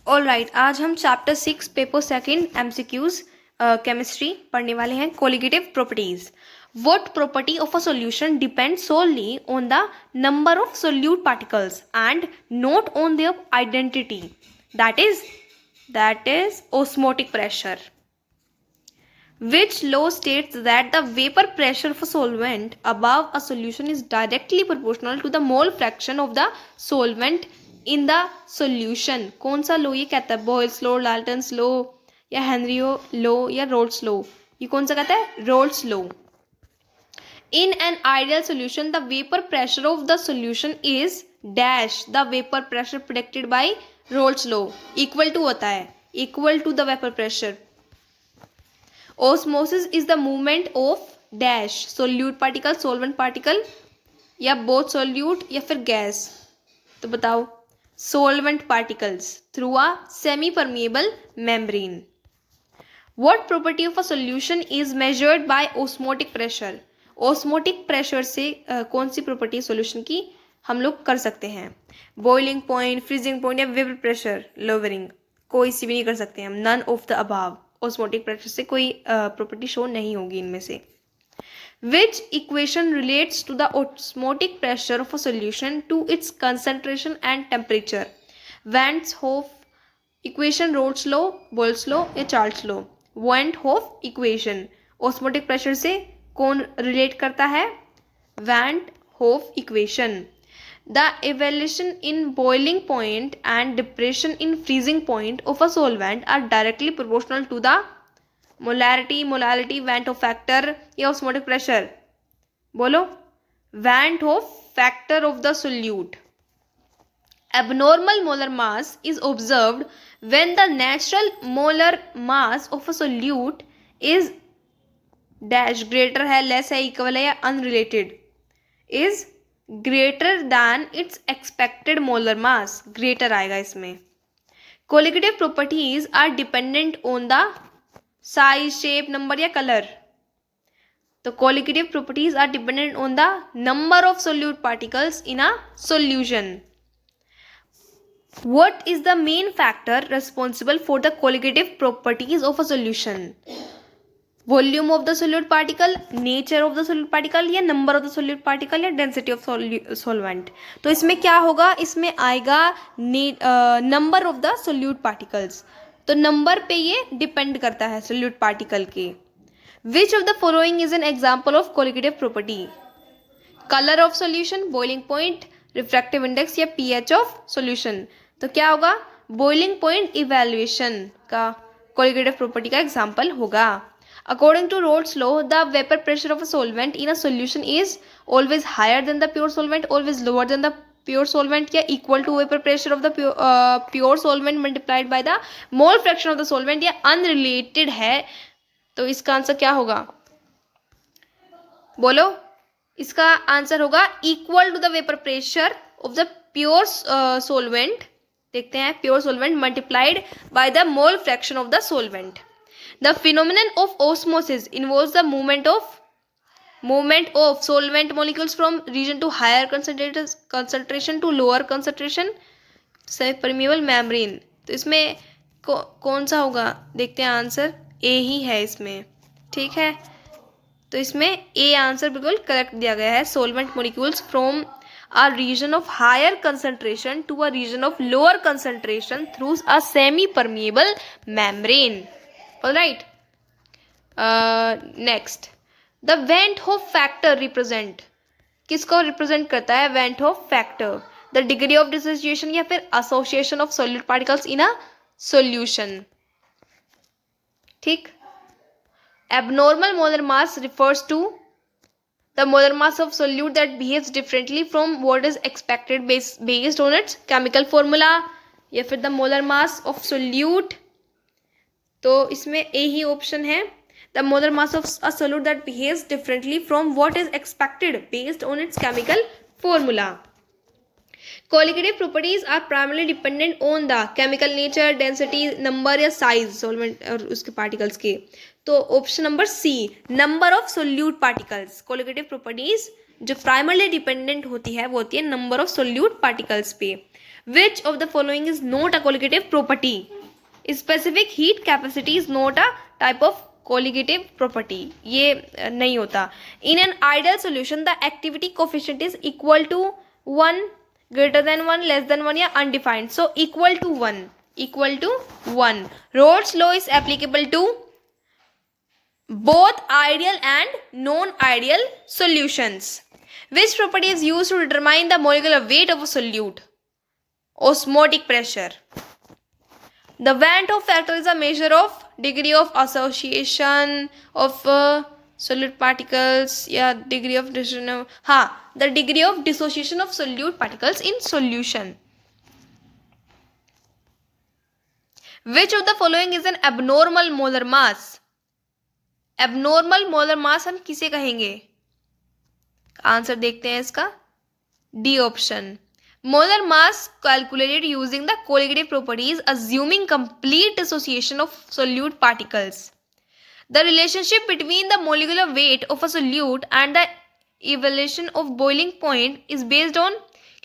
All right, आज हम chapter 6 paper second MCQs chemistry पढ़ने वाले हैं. Colligative properties. What property of a solution depends solely on the number of solute particles and not on their identity. That is osmotic pressure. Which law states that the vapor pressure of a solvent above a solution is directly proportional to the mole fraction of the solvent in the solution? कौन सा लो ये कहता है? Boils लो, Dalton's लो, या हेनरियो लो, या roles लो? ये कौन सा कहता है? Raoult's law. In an ideal solution, the vapor pressure of the solution is dash the vapor pressure predicted by Rolle's law. Equal to होता है, equal to the vapor pressure. Osmosis is the movement of dash solute particle, solvent particle, या both solute या फिर gas. तो बताओ, solvent particles through a semi-permeable membrane. What property of a solution is measured by osmotic pressure? Osmotic pressure से कौन सी property solution की हम लोग कर सकते हैं? बॉइलिंग पॉइंट, फ्रीजिंग पॉइंट, या वेपर प्रेशर, लोवरिंग, कोई सी भी नहीं कर सकते हम. None of the above. Osmotic pressure से कोई प्रॉपर्टी शो नहीं होगी इनमें से. Which equation relates to the osmotic pressure of a solution to its concentration and temperature? Van't Hoff equation, Raoult's law, Boyle's law, या Charles law? Van't Hoff equation osmotic pressure से कौन relate करता है? Van't Hoff equation. The evaluation in boiling point and depression in freezing point of a solvent are directly proportional to the molarity, van't Hoff factor, या osmotic pressure? बोलो. Van't Hoff factor of the solute. Abnormal molar mass is observed when the natural molar mass of a solute is dash greater है, less है, equal है, या unrelated? Is greater than its expected molar mass. Greater आएगा इसमें. Colligative properties are dependent on the size, shape, number, या colour? तो colligative properties are dependent on the number of solute particles in a solution. What is the main factor responsible for the colligative properties of a solution? Volume of the solute particle, nature of the solute particle, या number of the solute particle, या density of solvent? तो इसमें क्या होगा? इसमें आएगा number of the solute particles. तो number पे ये डिपेंड करता है सोल्यूट पार्टिकल के. Which of the following is an example of colligative property? Colour of solution, boiling point, refractive index, या पीएच ऑफ सोल्यूशन? तो क्या होगा? बॉइलिंग पॉइंट इवैल्यूएशन का कोलिगेटिव प्रॉपर्टी का एग्जाम्पल होगा. According to Rolle's law, the vapor pressure of a solvent in a solution is always higher than the pure solvent, always lower than the pure solvent, या equal to vapor pressure of the pure solvent multiplied by the mole fraction of the solvent, या unrelated है? तो इसका answer क्या होगा? बोलो. इसका answer होगा equal to the vapor pressure of the pure solvent. देखते हैं, pure solvent multiplied by the mole fraction of the solvent. The phenomenon of osmosis involves the movement of solvent molecules from region to higher concentration to lower concentration semi-permeable membrane. तो इसमें कौन सा होगा? देखते हैं, answer A ही है इसमें. ठीक है, तो इसमें ए आंसर बिल्कुल करेक्ट दिया गया है. solvent molecules from a region of higher concentration to a region of lower concentration through a semi-permeable membrane. All right. Next, the Van Hoff factor represent, किसको represent करता है? Van Hoff factor, the degree of dissociation या फिर association of solute particles in a solution. ठीक. Abnormal molar mass refers to the molar mass of solute that behaves differently from what is expected based on its chemical formula, या फिर the molar mass of solute. तो इसमें A ही option है. The molar mass of a solute that behaves differently from what is expected based on its chemical formula. Colligative properties are primarily dependent on the chemical nature, density, number, या size solvent और उसके particles के. तो option number C, number of solute particles. Colligative properties जो primarily dependent होती है वो होती है नंबर ऑफ सोल्यूट पार्टिकल्स पे. Which of the following is not a colligative property? Specific heat capacity is not a type of colligative property. ये नहीं होता. In an ideal solution, the activity coefficient is equal to 1, greater than 1, less than 1 या undefined. So equal to 1. Equal to 1. Rolle's law is applicable to both ideal and non-ideal solutions. Which property is used to determine the molecular weight of a solute? Osmotic pressure. The Van 't Hoff factor is a measure of degree of association of solute particles या degree of dissociation. हाँ, the degree of dissociation of solute particles in solution. Which of the following is an abnormal molar mass? Abnormal molar mass हम किसे कहेंगे? Answer देखते हैं इसका. D option. Molar mass calculated using the colligative properties assuming complete dissociation of solute particles. The relationship between the molecular weight of a solute and the evaluation of boiling point is based on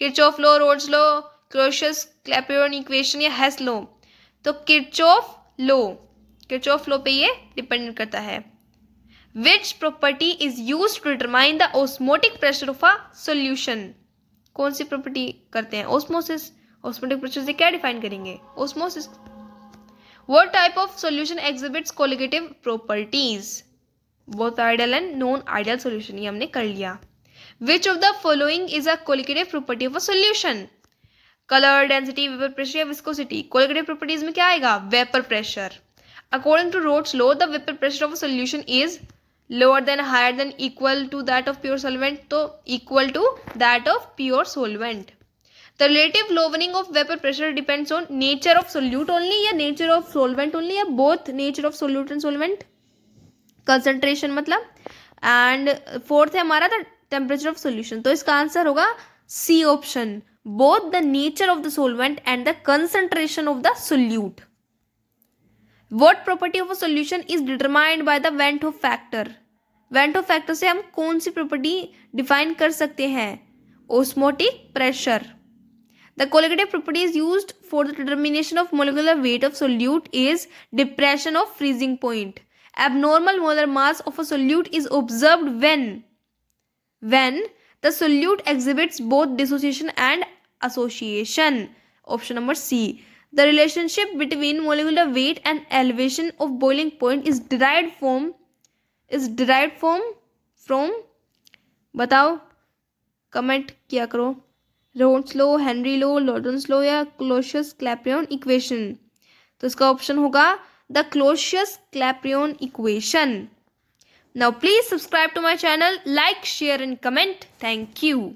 Kirchhoff law, Rolle's law, Clapeyron equation या Hess law. तो Kirchhoff law पे ये depend करता है. Which property is used to determine the osmotic pressure of a solution? कौन सी property करते हैं? Osmosis. Osmotic pressure से क्या डिफाइन करेंगे? Osmosis. What type of solution exhibits colligative properties? Both ideal and non ideal solution. ये हमने कर लिया. Which of the following is a colligative property of a solution? Colour, density, vapour pressure या viscosity. Colligative properties में क्या आएगा? Vapour pressure. According to Raoult's law the vapour pressure of a solution is lower than, higher than, equal to that of pure solvent. तो equal to that of pure solvent. The relative lowering of vapor pressure depends on nature of solute only या nature of solvent only या both nature of solute and solvent. Concentration मतलब. and fourth है हमारा the temperature of solution. तो इसका answer होगा C option. both the nature of the solvent and the concentration of the solute. What property of a solution is determined by the Van 't Hoff factor? Van 't Hoff factor से हम कौन सी property define कर सकते हैं? Osmotic pressure. The colligative property is used for the determination of molecular weight of solute is depression of freezing point. Abnormal molar mass of a solute is observed when the solute exhibits both dissociation and association. Option number C. The relationship between molecular weight and elevation of boiling point is derived from बताओ, comment किया करो. Raoult's law, Henry law, Lawrence law या Clausius Clapeyron equation. तो इसका option होगा the Clausius Clapeyron equation. Now please subscribe to my channel, like, share and comment. Thank you.